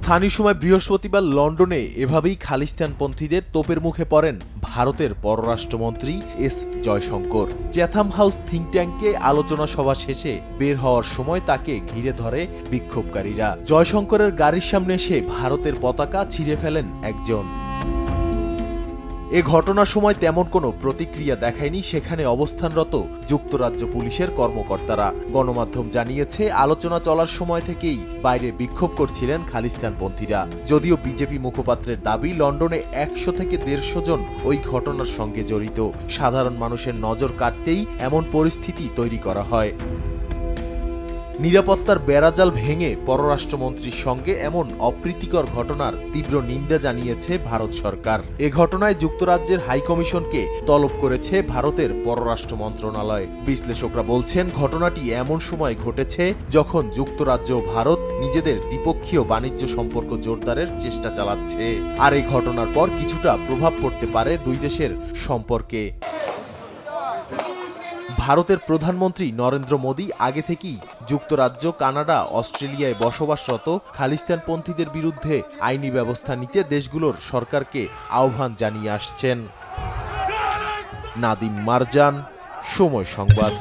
স্থানীয় সময় বৃহস্পতিবার লন্ডনে এভাবেই খালিস্তানপন্থীদের তোপের মুখে পড়েন ভারতের পররাষ্ট্রমন্ত্রী S Jaishankar. Chatham house think ট্যাঙ্কে আলোচনা সভা শেষে বের হওয়ার সময় তাকে ঘিরে ধরে বিক্ষোভকারীরা। জয়শঙ্করের গাড়ির সামনে এসে ভারতের পতাকা ছিঁড়ে ফেলেন একজন। এ ঘটনার সময় তেমন কোনো প্রতিক্রিয়া দেখায়নি সেখানে অবস্থানরত যুক্তরাজ্য পুলিশের কর্মকর্তারা। গণমাধ্যম জানিয়েছে, আলোচনা চলার সময় থেকেই বাইরে বিক্ষোভ করছিলেন খালিস্তানপন্থীরা। যদিও বিজেপি মুখপাত্রের দাবি, লন্ডনে ১০০ থেকে ১৫০ জন ওই ঘটনার সঙ্গে জড়িত। সাধারণ মানুষের নজর কাটতেই এমন পরিস্থিতি তৈরি করা হয়। নিরাপত্তার বেড়াজাল ভেঙে পররাষ্ট্রমন্ত্রীর সঙ্গে এমন অপ্রীতিকর ঘটনার তীব্র নিন্দা জানিয়েছে ভারত সরকার। এ ঘটনায় যুক্তরাজ্যের হাইকমিশনকে তলব করেছে ভারতের পররাষ্ট্র মন্ত্রণালয়। বিশ্লেষকরা বলছেন, ঘটনাটি এমন সময় ঘটেছে যখন যুক্তরাজ্য ও ভারত নিজেদের দ্বিপক্ষীয় বাণিজ্য সম্পর্ক জোরদারের চেষ্টা চালাচ্ছে। আর এই ঘটনার পর কিছুটা প্রভাব পড়তে পারে দুই দেশের সম্পর্কে। ভারতের প্রধানমন্ত্রী নরেন্দ্র মোদী আগে থেকেই যুক্তরাজ্য, কানাডা, অস্ট্রেলিয়ায় বসবাসরত খালিস্তানপন্থীদের বিরুদ্ধে আইনি ব্যবস্থা নিতে দেশগুলোর সরকারকে আহ্বান জানিয়ে আসছেন। নাদিম মারজান, সময় সংবাদ।